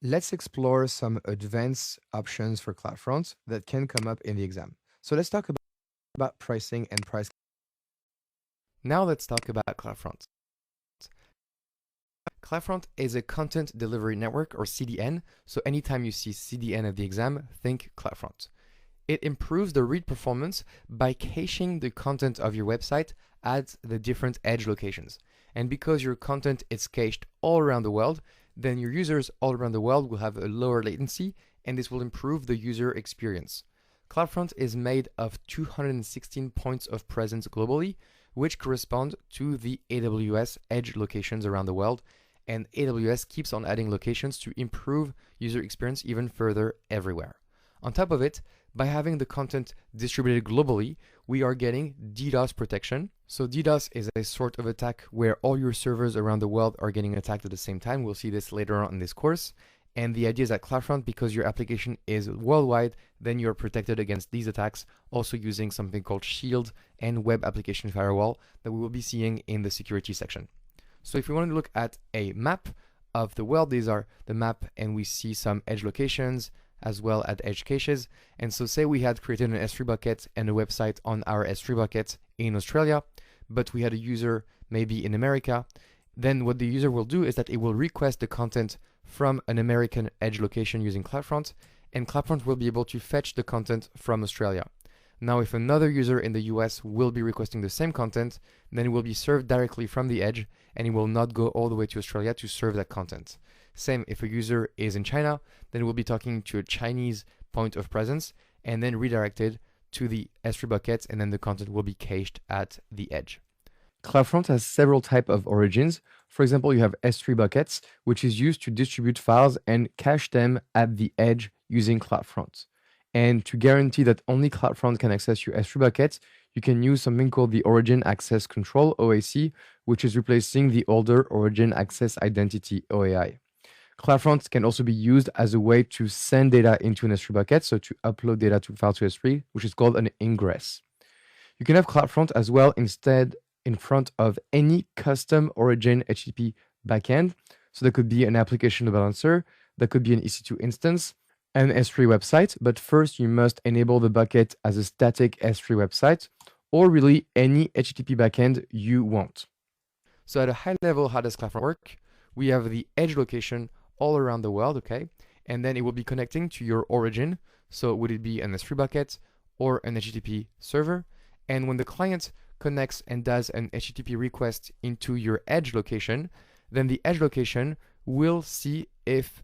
Let's explore some advanced options for CloudFront that can come up in the exam. So let's talk about pricing and price. Now let's talk about CloudFront. CloudFront is a content delivery network, or CDN, so anytime you see CDN at the exam, think CloudFront. It improves the read performance by caching the content of your website at the different edge locations. And because your content is cached all around the world, then your users all around the world will have a lower latency, and this will improve the user experience. CloudFront is made of 216 points of presence globally, which correspond to the AWS edge locations around the world, and AWS keeps on adding locations to improve user experience even further everywhere. On top of it, by having the content distributed globally, we are getting DDoS protection. So DDoS is a sort of attack where all your servers around the world are getting attacked at the same time. We'll see this later on in this course. And the idea is that CloudFront, because your application is worldwide, then you're protected against these attacks, also using something called Shield and Web Application Firewall that we will be seeing in the security section. So if we want to look at a map of the world, these are the map, and we see some edge locations as well as edge caches. And so say we had created an S3 bucket and a website on our S3 bucket in Australia, but we had a user maybe in America, then what the user will do is that it will request the content from an American edge location using CloudFront, and CloudFront will be able to fetch the content from Australia. Now, if another user in the US will be requesting the same content, then it will be served directly from the edge, and it will not go all the way to Australia to serve that content. Same, if a user is in China, then we'll be talking to a Chinese point of presence and then redirected to the S3 buckets, and then the content will be cached at the edge. CloudFront has several types of origins. For example, you have S3 buckets, which is used to distribute files and cache them at the edge using CloudFront. And to guarantee that only CloudFront can access your S3 buckets, you can use something called the Origin Access Control, OAC, which is replacing the older Origin Access Identity, OAI. CloudFront can also be used as a way to send data into an S3 bucket, so to upload data to file to S3, which is called an ingress. You can have CloudFront as well instead in front of any custom Origin HTTP backend. So that could be an application load balancer, that could be an EC2 instance, an S3 website, but first you must enable the bucket as a static S3 website, or really any HTTP backend you want. So at a high level, how does CloudFront work? We have the edge location all around the world, okay? And then it will be connecting to your origin. So would it be an S3 bucket or an HTTP server? And when the client connects and does an HTTP request into your edge location, then the edge location will see if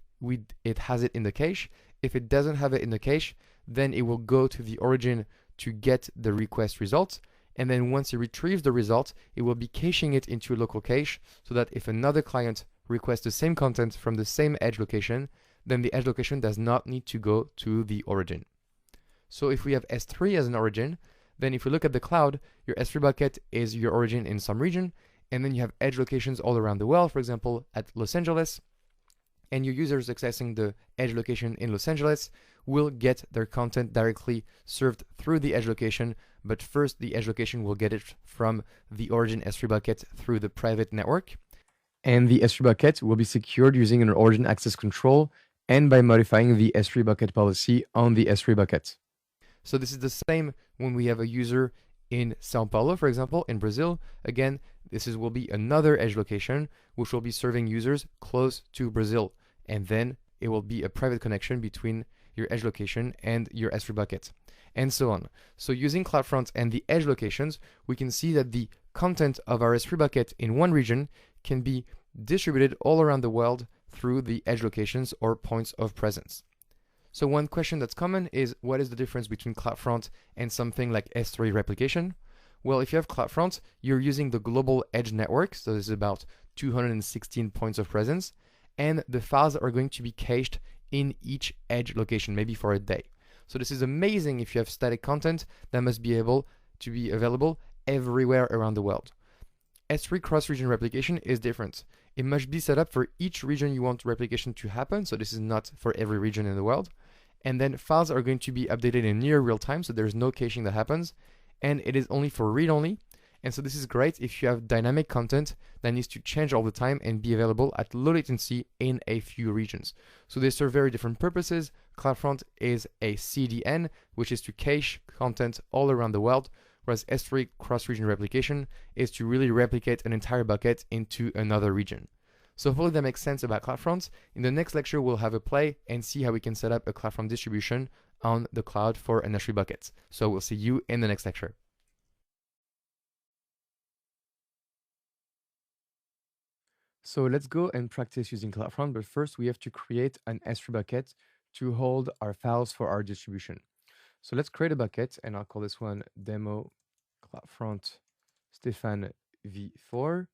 it has it in the cache. If it doesn't have it in the cache, then it will go to the origin to get the request result. And then once it retrieves the result, it will be caching it into a local cache so that if another client requests the same content from the same edge location, then the edge location does not need to go to the origin. So if we have S3 as an origin, then if we look at the cloud, your S3 bucket is your origin in some region, and then you have edge locations all around the world, for example, at Los Angeles, and your users accessing the edge location in Los Angeles will get their content directly served through the edge location, but first the edge location will get it from the origin S3 bucket through the private network. And the S3 bucket will be secured using an origin access control and by modifying the S3 bucket policy on the S3 bucket. So this is the same when we have a user in Sao Paulo, for example, in Brazil. Again, will be another edge location which will be serving users close to Brazil. And then it will be a private connection between your edge location and your S3 bucket, and so on. So using CloudFront and the edge locations, we can see that the content of our S3 bucket in one region can be distributed all around the world through the edge locations or points of presence. So one question that's common is, what is the difference between CloudFront and something like S3 replication? Well, if you have CloudFront, you're using the global edge network, so this is about 216 points of presence, and the files are going to be cached in each edge location, maybe for a day. So this is amazing if you have static content that must be able to be available everywhere around the world. S3 cross-region replication is different. It must be set up for each region you want replication to happen, so this is not for every region in the world. And then files are going to be updated in near real time, so there's no caching that happens, and it is only for read-only, And so this is great if you have dynamic content that needs to change all the time and be available at low latency in a few regions. So they serve very different purposes. CloudFront is a CDN, which is to cache content all around the world, whereas S3 cross-region replication is to really replicate an entire bucket into another region. So hopefully that makes sense about CloudFront. In the next lecture, we'll have a play and see how we can set up a CloudFront distribution on the cloud for an S3 bucket. So we'll see you in the next lecture. So let's go and practice using CloudFront, but first we have to create an S3 bucket to hold our files for our distribution. So let's create a bucket, and I'll call this one demo CloudFront Stefan v4.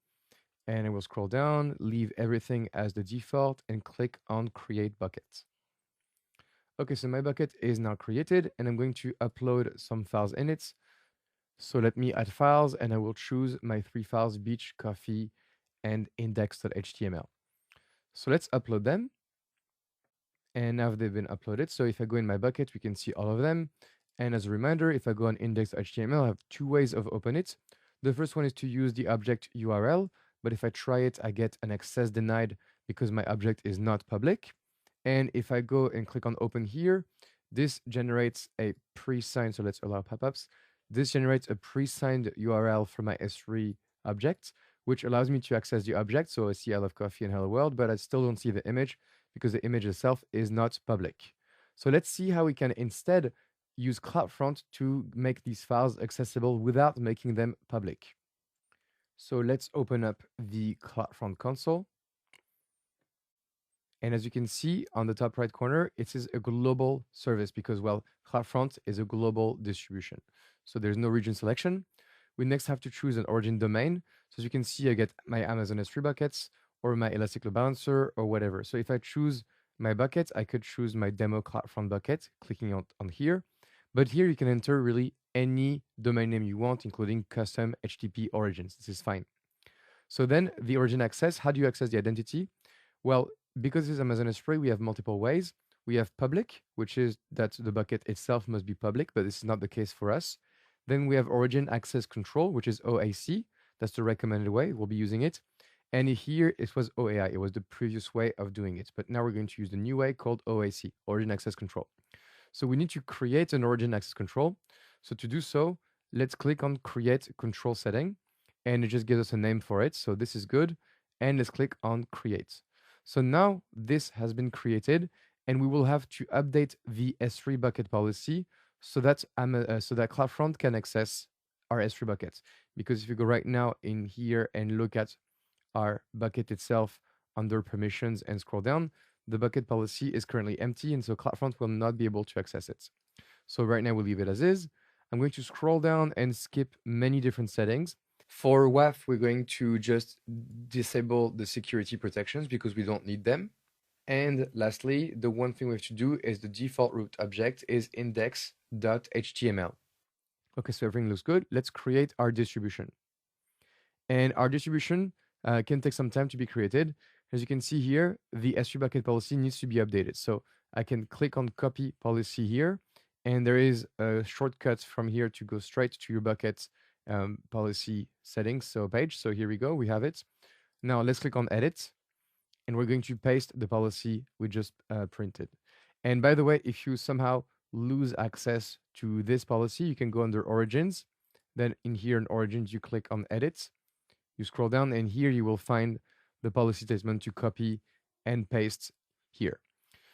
And I will scroll down, leave everything as the default, and click on Create Bucket. Okay, so my bucket is now created, and I'm going to upload some files in it. So let me add files, and I will choose my 3 files, beach, coffee, and index.html. So let's upload them. And now they've been uploaded. So if I go in my bucket, we can see all of them. And as a reminder, if I go on index.html, I have 2 ways of opening it. The first one is to use the object URL, but if I try it, I get an access denied because my object is not public. And if I go and click on open here, this generates a pre-signed, so let's allow pop-ups. This generates a pre-signed URL for my S3 object, which allows me to access the object. So I see I love coffee and hello world, but I still don't see the image because the image itself is not public. So let's see how we can instead use CloudFront to make these files accessible without making them public. So let's open up the CloudFront console. And as you can see on the top right corner, it is a global service because, well, CloudFront is a global distribution. So there's no region selection. We next have to choose an origin domain. So as you can see, I get my Amazon S3 buckets or my Elastic Load Balancer or whatever. So if I choose my bucket, I could choose my demo CloudFront bucket, clicking on here. But here you can enter really any domain name you want, including custom HTTP origins. This is fine. So then the origin access, how do you access the identity? Well, because this is Amazon S3, we have multiple ways. We have public, which is that the bucket itself must be public, but this is not the case for us. Then we have origin access control, which is OAC. That's the recommended way. We'll be using it. And here it was OAI. It was the previous way of doing it. But now we're going to use the new way called OAC, origin access control. So we need to create an origin access control. So to do so, let's click on create control setting. And it just gives us a name for it. So this is good. And let's click on create. So now this has been created, and we will have to update the S3 bucket policy so that CloudFront can access our S3 buckets. Because if you go right now in here and look at our bucket itself under permissions and scroll down, the bucket policy is currently empty, and so CloudFront will not be able to access it. So right now we'll leave it as is. I'm going to scroll down and skip many different settings. For WAF, we're going to just disable the security protections because we don't need them. And lastly, the one thing we have to do is the default root object is index.html. Okay, so everything looks good. Let's create our distribution. And our distribution can take some time to be created. As you can see here, the S3 bucket policy needs to be updated. So I can click on copy policy here, and there is a shortcut from here to go straight to your bucket policy settings page. So here we go, we have it. Now let's click on edit, and we're going to paste the policy we just printed. And by the way, if you somehow lose access to this policy, you can go under origins. Then in here in origins, you click on edit, you scroll down, and here you will find the policy statement to copy and paste here.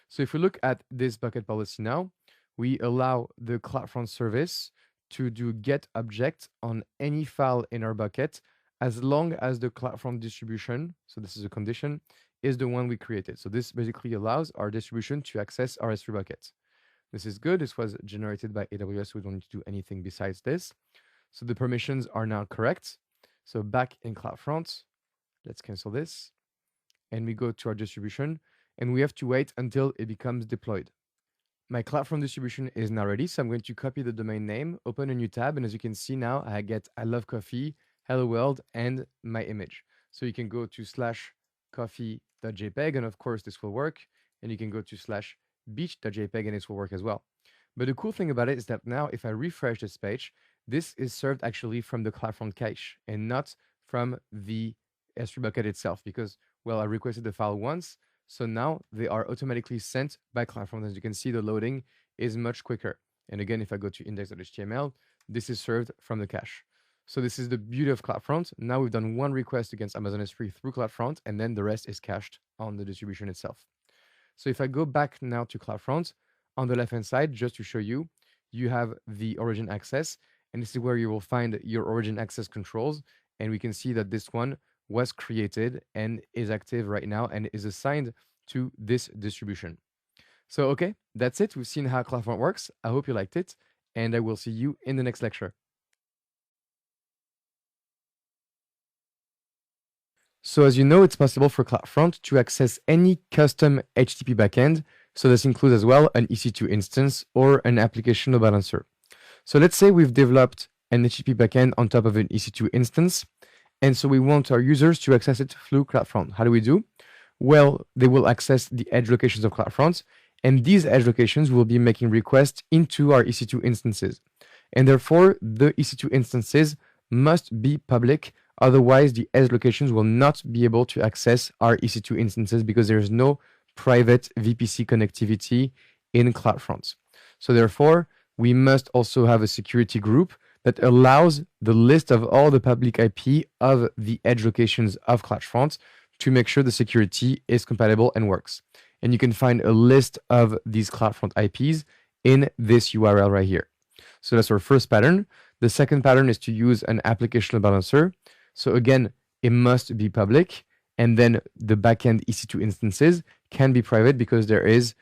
So if we look at this bucket policy now, we allow the CloudFront service to do get object on any file in our bucket as long as the CloudFront distribution, so this is a condition, is the one we created. So this basically allows our distribution to access our S3 bucket. This is good. This was generated by AWS, so we don't need to do anything besides this. So the permissions are now correct. So back in CloudFront, let's cancel this. And we go to our distribution, and we have to wait until it becomes deployed. My CloudFront distribution is now ready, so I'm going to copy the domain name, open a new tab, and as you can see now, I get I love coffee, hello world, and my image. So you can go to /coffee.jpg, and of course this will work, and you can go to /beach.jpg, and this will work as well. But the cool thing about it is that now if I refresh this page, this is served actually from the CloudFront cache and not from the S3 bucket itself because, well, I requested the file once, so now they are automatically sent by CloudFront. As you can see, the loading is much quicker. And again, if I go to index.html, this is served from the cache. So this is the beauty of CloudFront. Now we've done one request against Amazon S3 through CloudFront, and then the rest is cached on the distribution itself. So if I go back now to CloudFront, on the left-hand side, just to show you, you have the origin access, and this is where you will find your origin access controls. And we can see that this one was created and is active right now and is assigned to this distribution. So, okay, that's it. We've seen how CloudFront works. I hope you liked it, and I will see you in the next lecture. So as you know, it's possible for CloudFront to access any custom HTTP backend. So this includes as well an EC2 instance or an application load balancer. So let's say we've developed an HTTP backend on top of an EC2 instance. And so we want our users to access it through CloudFront. How do we do? Well, they will access the edge locations of CloudFront, and these edge locations will be making requests into our EC2 instances. And therefore, the EC2 instances must be public. Otherwise, the edge locations will not be able to access our EC2 instances because there is no private VPC connectivity in CloudFront. So therefore, we must also have a security group that allows the list of all the public IP of the edge locations of CloudFront to make sure the security is compatible and works. And you can find a list of these CloudFront IPs in this URL right here. So that's our first pattern. The second pattern is to use an application load balancer. So again, it must be public, and then the backend EC2 instances can be private because there is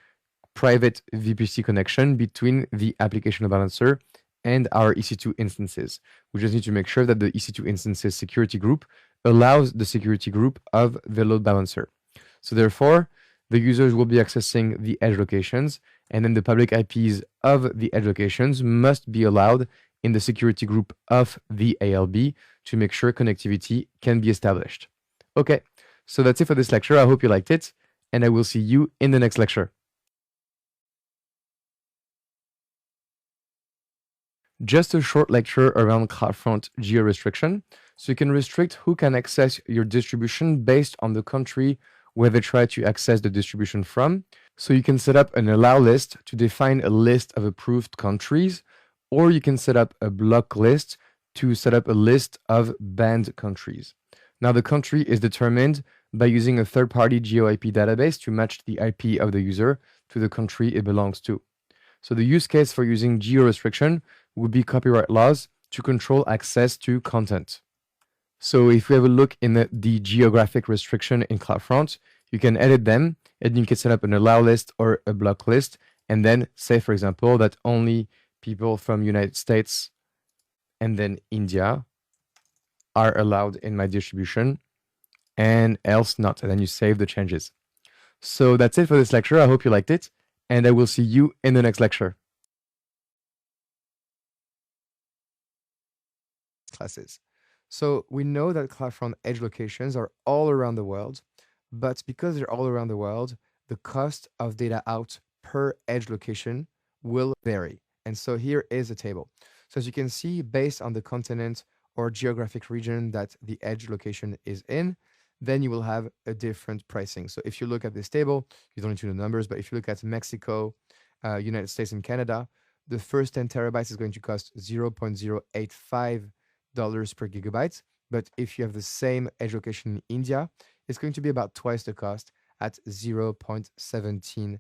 private VPC connection between the application load balancer and our EC2 instances. We just need to make sure that the EC2 instances security group allows the security group of the load balancer. So therefore, the users will be accessing the edge locations, and then the public IPs of the edge locations must be allowed in the security group of the ALB to make sure connectivity can be established. Okay, so that's it for this lecture. I hope you liked it, and I will see you in the next lecture. Just a short lecture around CloudFront geo-restriction. So you can restrict who can access your distribution based on the country where they try to access the distribution from. So you can set up an allow list to define a list of approved countries, or you can set up a block list to set up a list of banned countries. Now the country is determined by using a third-party geo-IP database to match the IP of the user to the country it belongs to. So the use case for using geo-restriction would be copyright laws to control access to content. So if we have a look in the geographic restriction in CloudFront, you can edit them, and you can set up an allow list or a block list, and then say, for example, that only people from United States and then India are allowed in my distribution, and else not. And then you save the changes. So that's it for this lecture. I hope you liked it, and I will see you in the next lecture. Classes. So we know that CloudFront edge locations are all around the world, but because they're all around the world, the cost of data out per edge location will vary. And so here is a table. So as you can see, based on the continent or geographic region that the edge location is in, then you will have a different pricing. So if you look at this table, you don't need to know the numbers, but if you look at Mexico, United States, and Canada, the first 10 terabytes is going to cost $0.085 per gigabyte. But if you have the same edge location in India, it's going to be about twice the cost at $0.17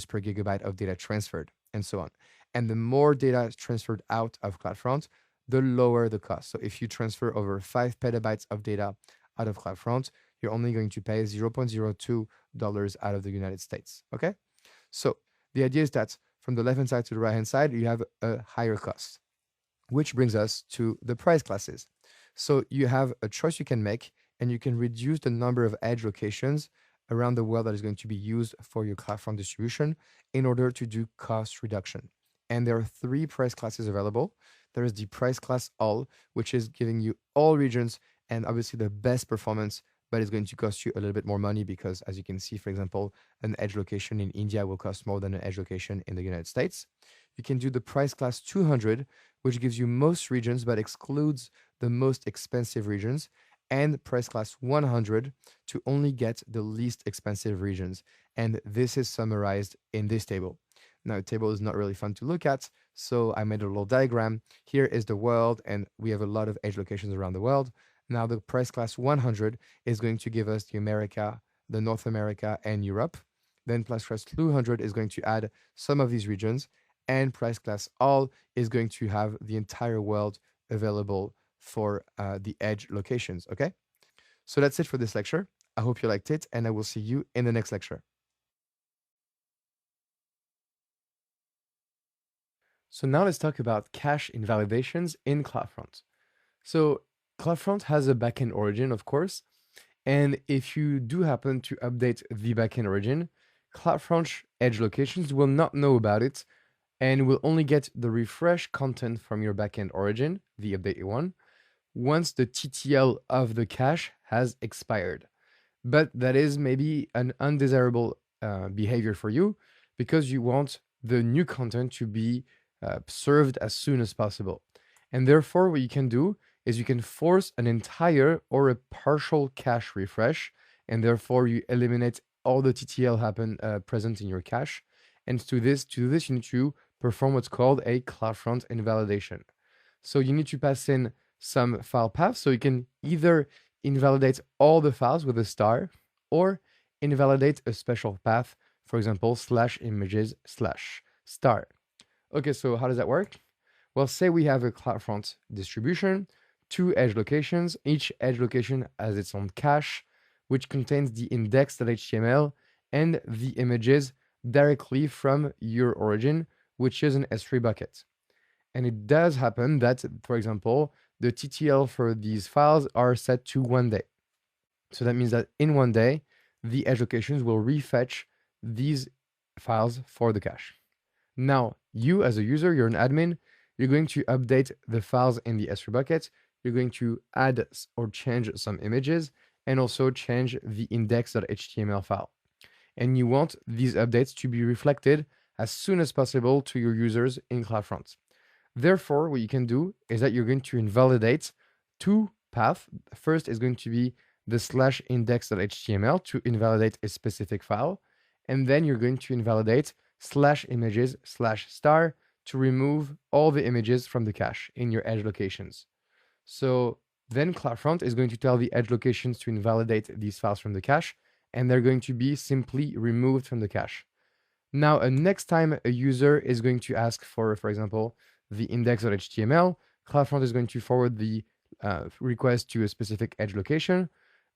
per gigabyte of data transferred, and so on. And the more data is transferred out of CloudFront, the lower the cost. So if you transfer over 5 petabytes of data out of CloudFront, you're only going to pay $0.02 out of the United States. Okay? So the idea is that from the left-hand side to the right-hand side, you have a higher cost, which brings us to the price classes. So you have a choice you can make, and you can reduce the number of edge locations around the world that is going to be used for your CloudFront distribution in order to do cost reduction. And there are 3 price classes available. There is the price class all, which is giving you all regions and obviously the best performance, but it's going to cost you a little bit more money because, as you can see, for example, an edge location in India will cost more than an edge location in the United States. you can do the price class 200, which gives you most regions but excludes the most expensive regions, and price class 100 to only get the least expensive regions. And this is summarized in this table. Now, the table is not really fun to look at, so I made a little diagram. Here is the world, and we have a lot of edge locations around the world. Now, the price class 100 is going to give us the America, the North America, and Europe. Then price class 200 is going to add some of these regions, and price class all is going to have the entire world available for the edge locations, okay? So that's it for this lecture. I hope you liked it, and I will see you in the next lecture. So now let's talk about cache invalidations in CloudFront. So CloudFront has a backend origin, of course, and if you do happen to update the backend origin, CloudFront edge locations will not know about it and will only get the refresh content from your backend origin, the updated one, once the TTL of the cache has expired. But that is maybe an undesirable behavior for you because you want the new content to be served as soon as possible. And therefore, what you can do is you can force an entire or a partial cache refresh, and therefore you eliminate all the TTL present in your cache. And to this, you need to perform what's called a CloudFront invalidation. So you need to pass in some file paths, so you can either invalidate all the files with a star or invalidate a special path, for example, /images/star. Okay, so how does that work? Well, say we have a CloudFront distribution, 2 edge locations. Each edge location has its own cache, which contains the index.html and the images directly from your origin, which is an S3 bucket. And it does happen that, for example, the TTL for these files are set to 1 day. So that means that in 1 day, the edge locations will refetch these files for the cache. Now, you as a user, you're an admin, you're going to update the files in the S3 bucket, you're going to add or change some images, and also change the index.html file. And you want these updates to be reflected as soon as possible to your users in CloudFront. Therefore, what you can do is that you're going to invalidate 2 paths. First is going to be the /index.html to invalidate a specific file, and then you're going to invalidate /images/star to remove all the images from the cache in your edge locations. So then CloudFront is going to tell the edge locations to invalidate these files from the cache, and they're going to be simply removed from the cache. Now, next time a user is going to ask for example, the index.html, CloudFront is going to forward the request to a specific edge location,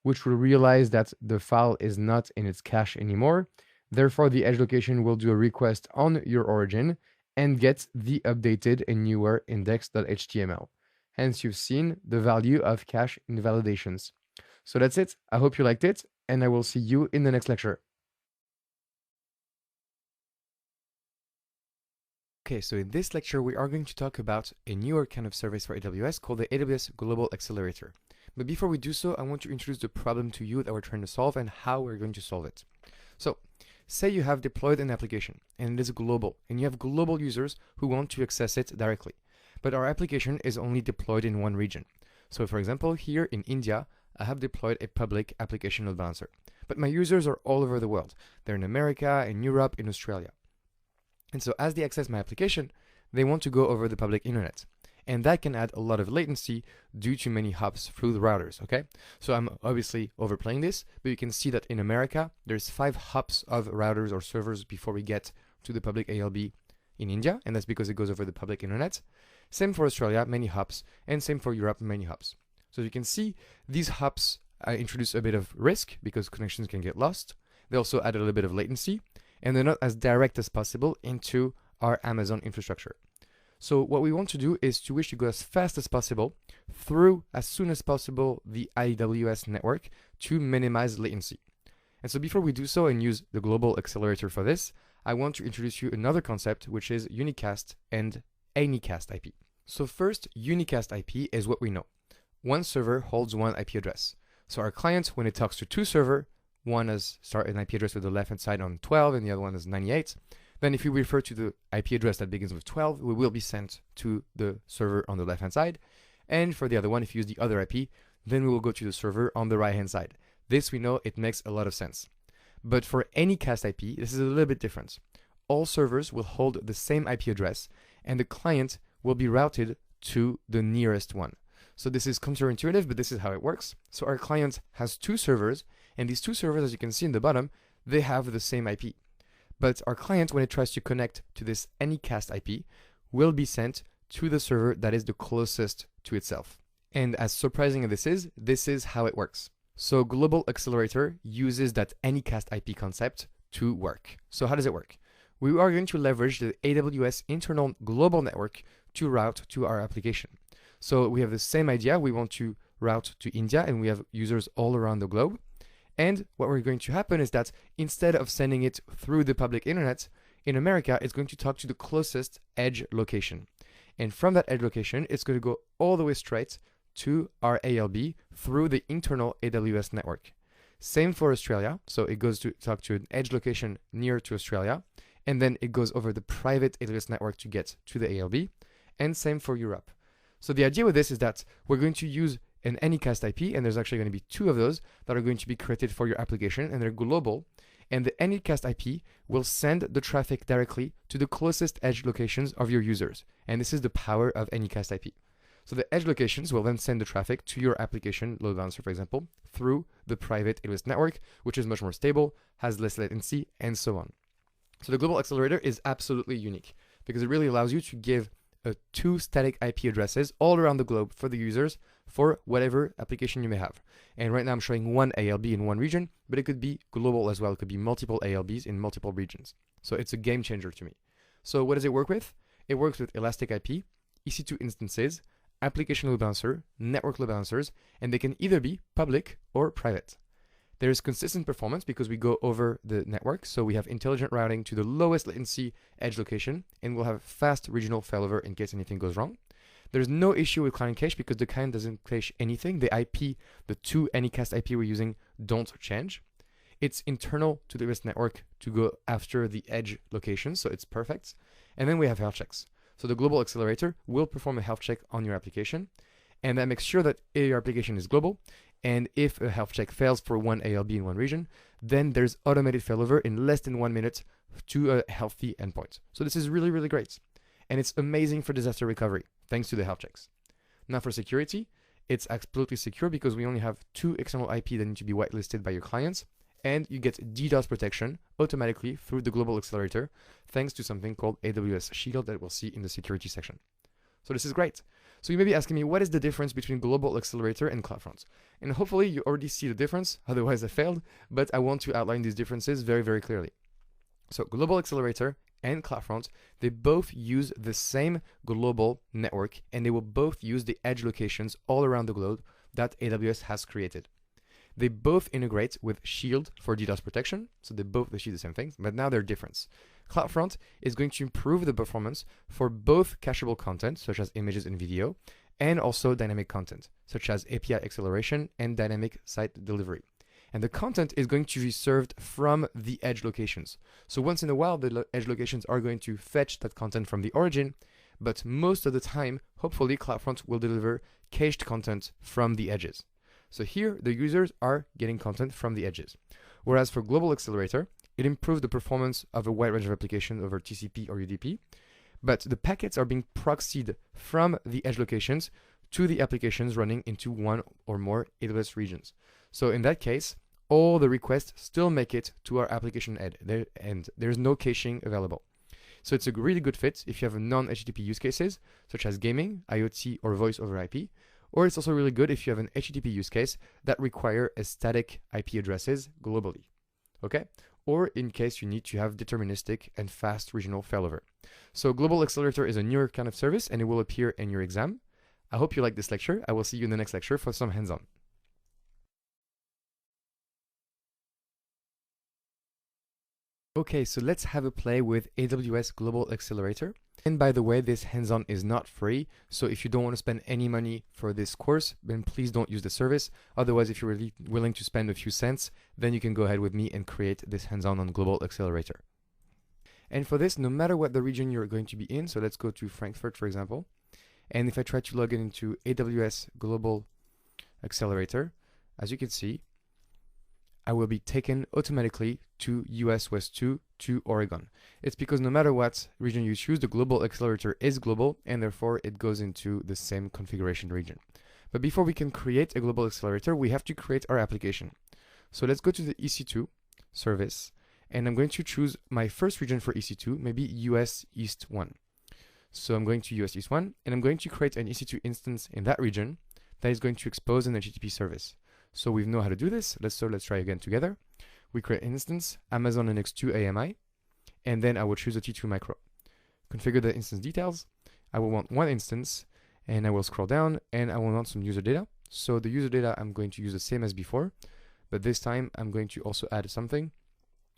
which will realize that the file is not in its cache anymore. Therefore, the edge location will do a request on your origin and get the updated and newer index.html. Hence, you've seen the value of cache invalidations. So that's it. I hope you liked it, and I will see you in the next lecture. Okay, so in this lecture, we are going to talk about a newer kind of service for AWS called the AWS Global Accelerator. But before we do so, I want to introduce the problem to you that we're trying to solve and how we're going to solve it. So, say you have deployed an application and it is global, and you have global users who want to access it directly. But our application is only deployed in one region. So for example, here in India, I have deployed a public application load balancer. But my users are all over the world. They're in America, in Europe, in Australia. And so as they access my application, they want to go over the public internet. And that can add a lot of latency due to many hops through the routers, okay? So I'm obviously overplaying this, but you can see that in America, there's 5 hops of routers or servers before we get to the public ALB in India, and that's because it goes over the public internet. Same for Australia, many hops, and same for Europe, many hops. So you can see these hops introduce a bit of risk because connections can get lost. They also add a little bit of latency, and they're not as direct as possible into our Amazon infrastructure. So what we want to do is to wish to go as fast as possible through as soon as possible the AWS network to minimize latency. And so before we do so and use the global accelerator for this, I want to introduce you another concept, which is unicast and anycast IP. So first, unicast IP is what we know. One server holds one IP address. So our client, when it talks to 2 servers, one has an IP address with the left-hand side on 12 and the other one is 98. Then if we refer to the IP address that begins with 12, we will be sent to the server on the left-hand side. And for the other one, if you use the other IP, then we will go to the server on the right-hand side. This, we know, it makes a lot of sense. But for any cast IP, this is a little bit different. All servers will hold the same IP address, and the client will be routed to the nearest one. So this is counterintuitive, but this is how it works. So our client has two servers, and these two servers, as you can see in the bottom, they have the same IP. But our client, when it tries to connect to this Anycast IP, will be sent to the server that is the closest to itself. And as surprising as this is how it works. So Global Accelerator uses that Anycast IP concept to work. So how does it work? We are going to leverage the AWS internal global network to route to our application. So we have the same idea. We want to route to India, and we have users all around the globe. And what we're going to happen is that instead of sending it through the public internet, in America, it's going to talk to the closest edge location. And from that edge location, it's going to go all the way straight to our ALB through the internal AWS network. Same for Australia. So it goes to talk to an edge location near to Australia, and then it goes over the private AWS network to get to the ALB. And same for Europe. So the idea with this is that we're going to use an Anycast IP, and there's actually going to be two of those that are going to be created for your application, and they're global. And the Anycast IP will send the traffic directly to the closest edge locations of your users. And this is the power of Anycast IP. So the edge locations will then send the traffic to your application load balancer, for example, through the private AWS network, which is much more stable, has less latency, and so on. So the Global Accelerator is absolutely unique because it really allows you to give two static IP addresses all around the globe for the users for whatever application you may have. And right now I'm showing one ALB in one region, but it could be global as well. It could be multiple ALBs in multiple regions. So it's a game changer to me. So what does it work with? It works with Elastic IP, EC2 instances, application load balancer, network load balancers, and they can either be public or private. There is consistent performance because we go over the network, so we have intelligent routing to the lowest latency edge location, and we'll have fast regional failover in case anything goes wrong. There's no issue with client cache because the client doesn't cache anything. The IP, the two Anycast IP we're using don't change. It's internal to the AWS network to go after the edge location, so it's perfect. And then we have health checks. So the Global Accelerator will perform a health check on your application, and that makes sure that your application is global. And if a health check fails for one ALB in one region, then there's automated failover in less than 1 minute to a healthy endpoint. So this is really, really great. And it's amazing for disaster recovery, thanks to the health checks. Now for security, it's absolutely secure because we only have two external IP that need to be whitelisted by your clients, and you get DDoS protection automatically through the Global Accelerator, thanks to something called AWS Shield that we'll see in the security section. So this is great. So you may be asking me, what is the difference between Global Accelerator and Cloudfront? And hopefully you already see the difference, otherwise I failed, but I want to outline these differences very, very clearly. So Global Accelerator and Cloudfront, they both use the same global network, and they will both use the edge locations all around the globe that AWS has created. They both integrate with Shield for DDoS protection, so they both achieve the same things, but now they're different. Cloudfront is going to improve the performance for both cacheable content, such as images and video, and also dynamic content, such as API acceleration and dynamic site delivery. And the content is going to be served from the edge locations. So once in a while, the edge locations are going to fetch that content from the origin, but most of the time, hopefully, Cloudfront will deliver cached content from the edges. So here, the users are getting content from the edges. Whereas for Global Accelerator, it improves the performance of a wide range of applications over TCP or UDP, but the packets are being proxied from the edge locations to the applications running into one or more AWS regions. So in that case, all the requests still make it to our application end, and there's no caching available. So it's a really good fit if you have non-HTTP use cases, such as gaming, IoT, or voice over IP, or it's also really good if you have an HTTP use case that require a static IP addresses globally, okay? Or in case you need to have deterministic and fast regional failover. So Global Accelerator is a newer kind of service, and it will appear in your exam. I hope you like this lecture. I will see you in the next lecture for some hands-on. Okay, so let's have a play with AWS Global Accelerator. And by the way, this hands-on is not free, so if you don't want to spend any money for this course, then please don't use the service. Otherwise, if you're really willing to spend a few cents, then you can go ahead with me and create this hands-on on Global Accelerator. And for this, no matter what the region you're going to be in, so let's go to Frankfurt, for example. And if I try to log in into AWS Global Accelerator, as you can see, I will be taken automatically to US West 2 to Oregon. It's because no matter what region you choose, the global accelerator is global, and therefore it goes into the same configuration region. But before we can create a global accelerator, we have to create our application. So let's go to the EC2 service, and I'm going to choose my first region for EC2, maybe US East 1. So I'm going to US East 1, and I'm going to create an EC2 instance in that region that is going to expose an HTTP service. So we know how to do this. Let's try again together. We create an instance, Amazon Linux 2 AMI, and then I will choose a T2 micro. Configure the instance details. I will want one instance, and I will scroll down, and I will want some user data. So the user data I'm going to use the same as before, but this time I'm going to also add something.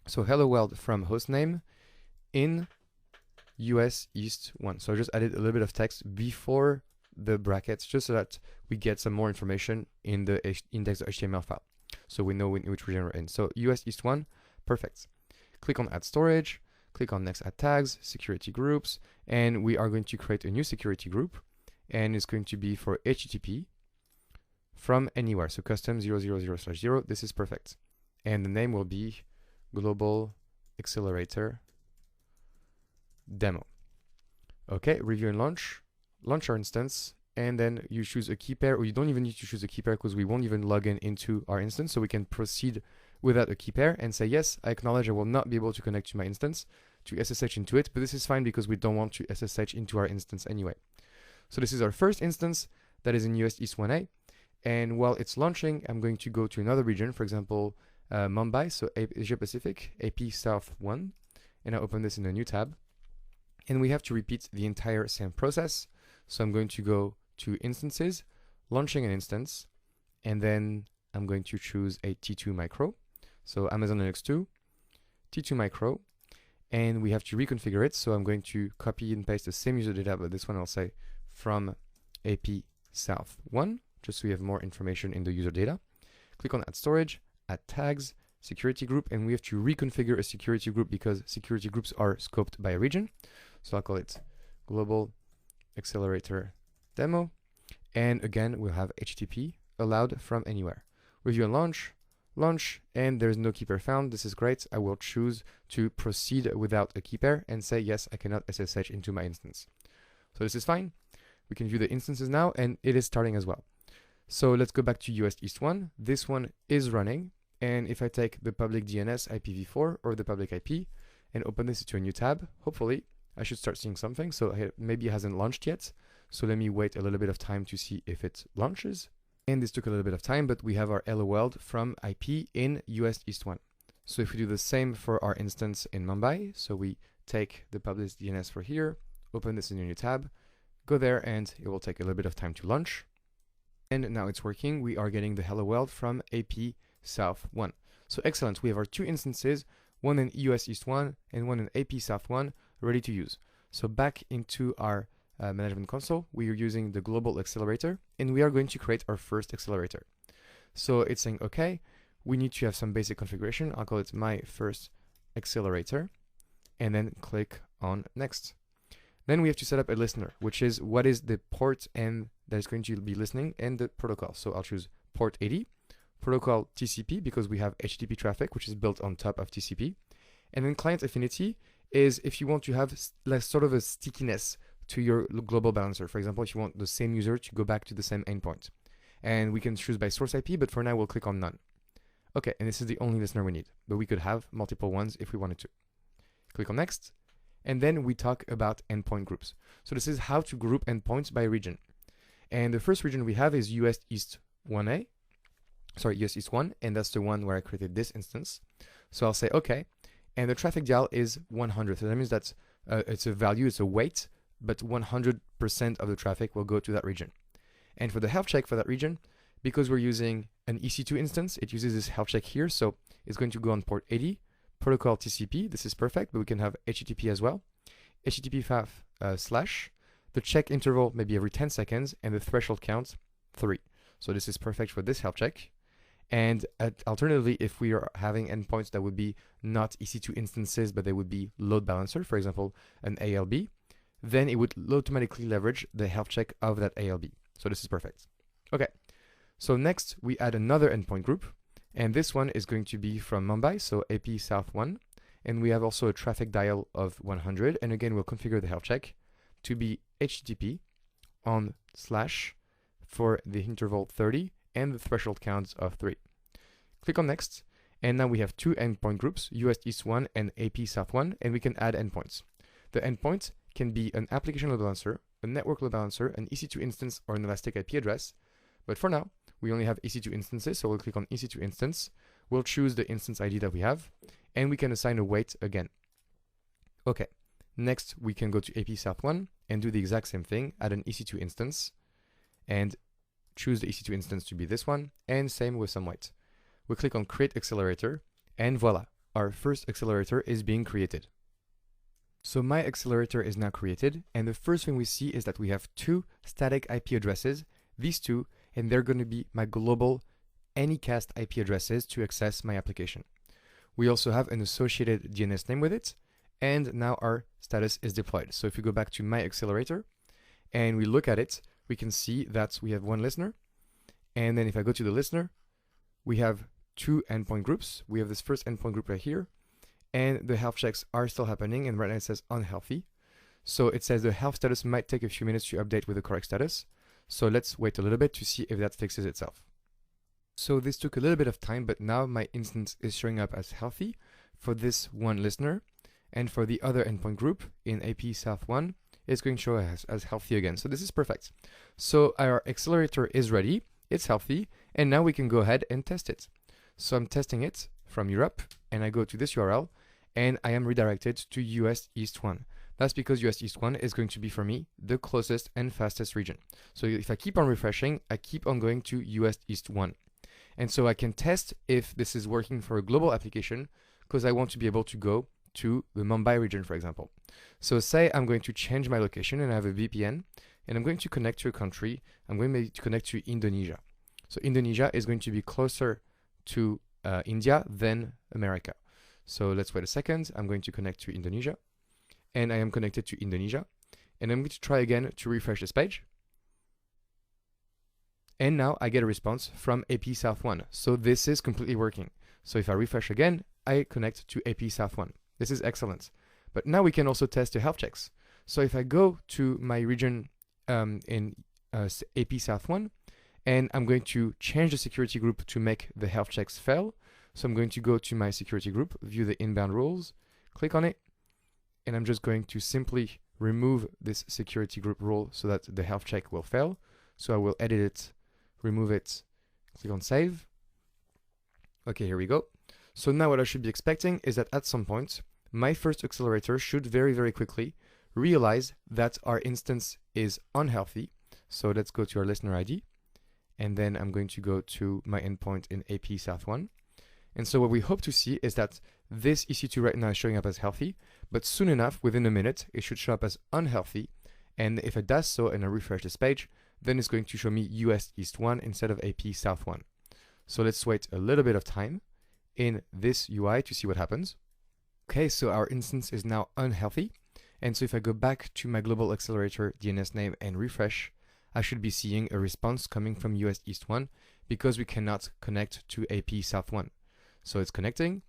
So hello world from hostname in US East 1. So I just added a little bit of text before the brackets, just so that we get some more information in the index.html file, so we know in which region we're in. So US East 1, perfect. Click on add storage, click on next add tags, security groups, and we are going to create a new security group, and it's going to be for HTTP from anywhere, so custom 000/0. This is perfect. And the name will be Global Accelerator Demo. Okay, review and launch our instance, and then you choose a key pair, or you don't even need to choose a key pair because we won't even log in into our instance, so we can proceed without a key pair and say, yes, I acknowledge I will not be able to connect to my instance to SSH into it, but this is fine because we don't want to SSH into our instance anyway. So this is our first instance that is in US East 1A, and while it's launching, I'm going to go to another region, for example, Mumbai, so Asia Pacific, AP South 1, and I open this in a new tab, and we have to repeat the entire same process. So I'm going to go to instances, launching an instance, and then I'm going to choose a T2 micro. So Amazon Linux 2, T2 micro, and we have to reconfigure it. So I'm going to copy and paste the same user data, but this one I'll say from AP South 1, just so we have more information in the user data. Click on add storage, add tags, security group, and we have to reconfigure a security group because security groups are scoped by a region. So I'll call it Global Accelerator Demo, and again we'll have HTTP allowed from anywhere. Review and launch, and there's no key pair found. This is great. I will choose to proceed without a key pair and say yes, I cannot SSH into my instance. So this is fine. We can view the instances now, and it is starting as well. So let's go back to US East 1. This one is running, and if I take the public DNS IPv4 or the public IP and open this into a new tab, hopefully I should start seeing something. So maybe it hasn't launched yet. So let me wait a little bit of time to see if it launches. And this took a little bit of time, but we have our hello world from IP in US East 1. So if we do the same for our instance in Mumbai, so we take the public DNS for here, open this in a new tab, go there, and it will take a little bit of time to launch. And now it's working. We are getting the hello world from AP South 1. So excellent. We have our two instances, one in US East 1 and one in AP South 1, ready to use. So back into our management console, we are using the global accelerator, and we are going to create our first accelerator. So it's saying, okay, we need to have some basic configuration. I'll call it my first accelerator, and then click on next. Then we have to set up a listener, which is what is the port and that is going to be listening, and the protocol. So I'll choose port 80, protocol TCP, because we have HTTP traffic, which is built on top of TCP. And then client affinity is if you want to have like sort of a stickiness to your global balancer. For example, if you want the same user to go back to the same endpoint. And we can choose by source IP, but for now we'll click on none. Okay, and this is the only listener we need, but we could have multiple ones if we wanted to. Click on next, and then we talk about endpoint groups. So this is how to group endpoints by region. And the first region we have is US East 1A, US East 1, and that's the one where I created this instance. So I'll say, okay, and the traffic dial is 100. So that means that it's a value, it's a weight, but 100% of the traffic will go to that region. And for the health check for that region, because we're using an EC2 instance, it uses this health check here. So it's going to go on port 80, protocol TCP. This is perfect, but we can have HTTP as well. HTTP /, the check interval maybe every 10 seconds, and the threshold count 3. So this is perfect for this health check. And alternatively, if we are having endpoints that would be not EC2 instances, but they would be load balancer, for example, an ALB, then it would automatically leverage the health check of that ALB. So this is perfect. Okay, so next we add another endpoint group, and this one is going to be from Mumbai, so AP South 1, and we have also a traffic dial of 100, and again we'll configure the health check to be HTTP on / for the interval 30 and the threshold counts of 3. Click on next, and now we have two endpoint groups, US East 1 and AP South 1, and we can add endpoints. The endpoint can be an application load balancer, a network load balancer, an EC2 instance, or an elastic IP address. But for now, we only have EC2 instances, so we'll click on EC2 instance. We'll choose the instance ID that we have, and we can assign a weight again. Okay, next we can go to AP South 1 and do the exact same thing, add an EC2 instance, and choose the EC2 instance to be this one, and same with some weight. We click on Create Accelerator, and voila, our first accelerator is being created. So my accelerator is now created, and the first thing we see is that we have two static IP addresses, these two, and they're going to be my global Anycast IP addresses to access my application. We also have an associated DNS name with it, and now our status is deployed. So if we go back to my accelerator and we look at it, we can see that we have one listener, and then if I go to the listener, we have two endpoint groups. We have this first endpoint group right here, and the health checks are still happening, and right now it says unhealthy. So it says the health status might take a few minutes to update with the correct status. So let's wait a little bit to see if that fixes itself. So this took a little bit of time, but now my instance is showing up as healthy for this one listener, and for the other endpoint group in AP South 1, it's going to show as healthy again. So this is perfect. So our accelerator is ready, it's healthy, and now we can go ahead and test it. So I'm testing it from Europe, and I go to this URL, and I am redirected to US East 1. That's because US East 1 is going to be for me the closest and fastest region. So if I keep on refreshing, I keep on going to US East 1. And so I can test if this is working for a global application, because I want to be able to go to the Mumbai region, for example. So say I'm going to change my location and I have a VPN, and I'm going to connect to a country. I'm going to connect to Indonesia. So Indonesia is going to be closer to India than America. So let's wait a second. I'm going to connect to Indonesia, and I am connected to Indonesia, and I'm going to try again to refresh this page. And now I get a response from AP South 1. So this is completely working. So if I refresh again, I connect to AP South 1. This is excellent. But now we can also test the health checks. So if I go to my region in AP South 1, and I'm going to change the security group to make the health checks fail. So I'm going to go to my security group, view the inbound rules, click on it, and I'm just going to simply remove this security group rule so that the health check will fail. So I will edit it, remove it, click on save. Okay, here we go. So now what I should be expecting is that at some point, my first accelerator should very, very quickly realize that our instance is unhealthy. So let's go to our listener ID, and then I'm going to go to my endpoint in AP South 1. And so what we hope to see is that this EC2 right now is showing up as healthy, but soon enough, within a minute, it should show up as unhealthy. And if it does so and I refresh this page, then it's going to show me US East 1 instead of AP South 1. So let's wait a little bit of time in this UI to see what happens. Okay, so our instance is now unhealthy. And so if I go back to my global accelerator DNS name and refresh, I should be seeing a response coming from US East 1 because we cannot connect to AP South 1. So it's connecting,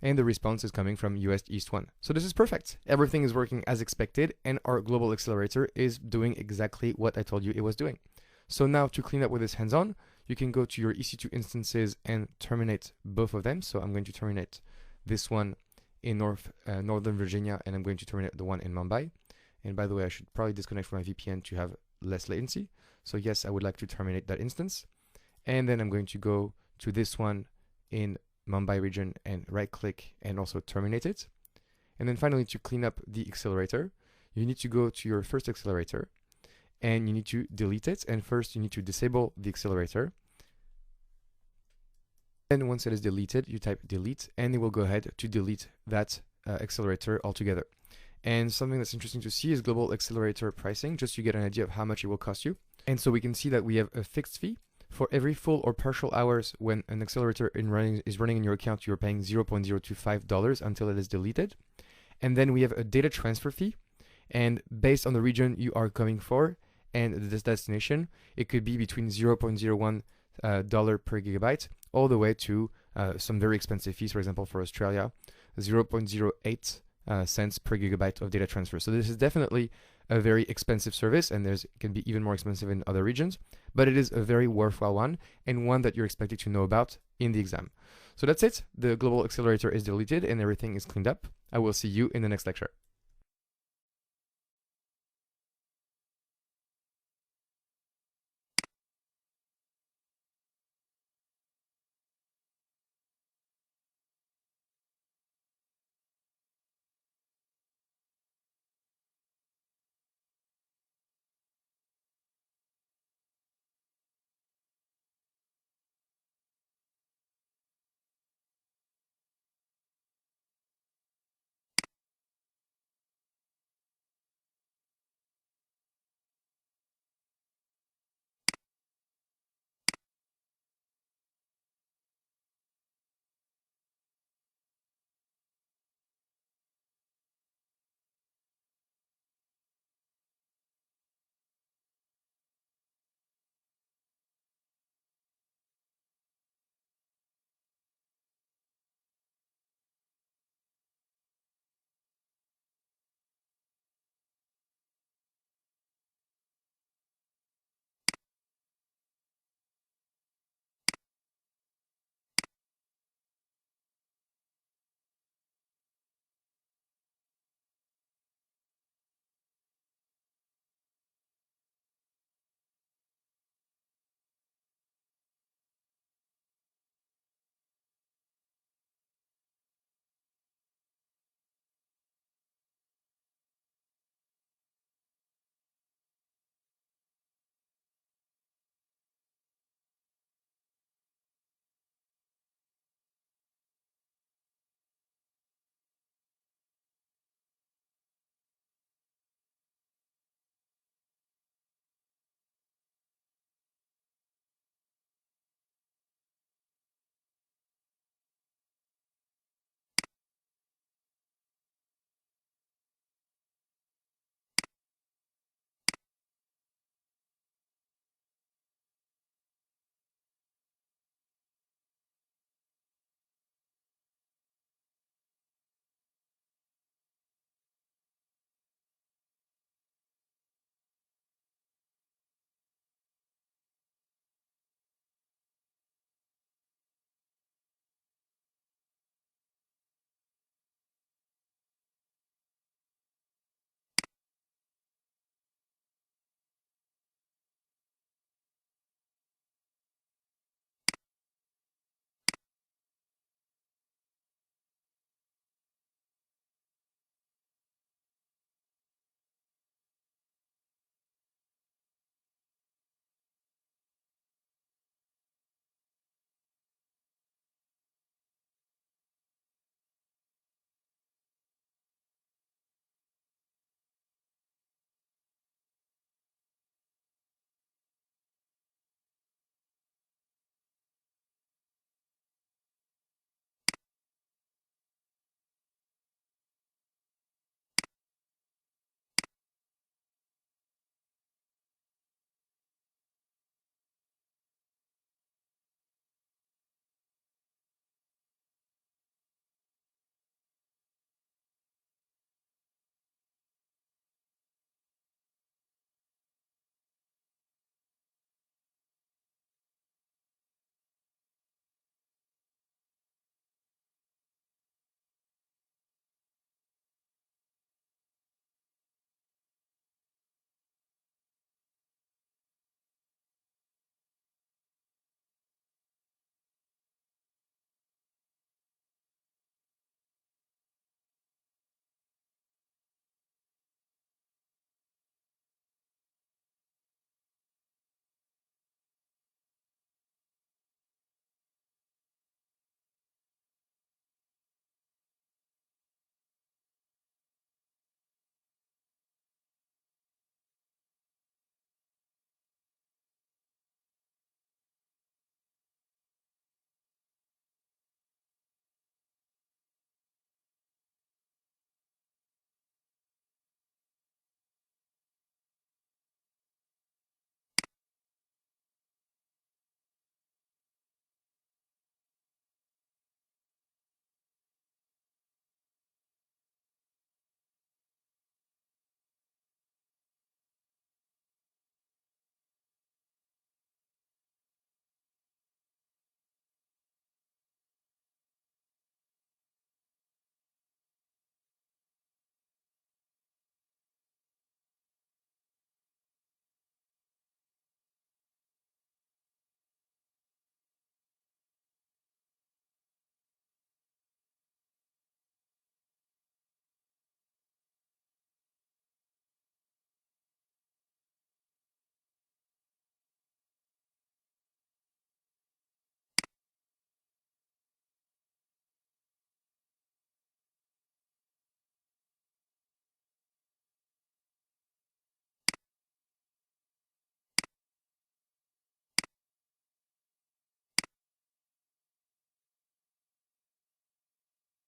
and the response is coming from US East 1. So this is perfect. Everything is working as expected, and our global accelerator is doing exactly what I told you it was doing. So now to clean up with this hands-on, you can go to your EC2 instances and terminate both of them. So I'm going to terminate this one in Northern Virginia, and I'm going to terminate the one in Mumbai. And by the way, I should probably disconnect from my VPN to have less latency. So yes, I would like to terminate that instance. And then I'm going to go to this one in Mumbai region and right click and also terminate it. And then finally, to clean up the accelerator, you need to go to your first accelerator and you need to delete it. And first you need to disable the accelerator. And once it is deleted, you type delete and it will go ahead to delete that accelerator altogether. And something that's interesting to see is global accelerator pricing, just to get an idea of how much it will cost you. And so we can see that we have a fixed fee For every full or partial hours when an accelerator is running in your account, you're paying $0.025 until it is deleted. And then we have a data transfer fee. And based on the region you are coming for and this destination, it could be between $0.01 per gigabyte all the way to some very expensive fees. For example, for Australia, 0.08 cents per gigabyte of data transfer. So this is definitely a very expensive service, and it can be even more expensive in other regions, but it is a very worthwhile one and one that you're expected to know about in the exam. So that's it. The global accelerator is deleted and everything is cleaned up. I will see you in the next lecture.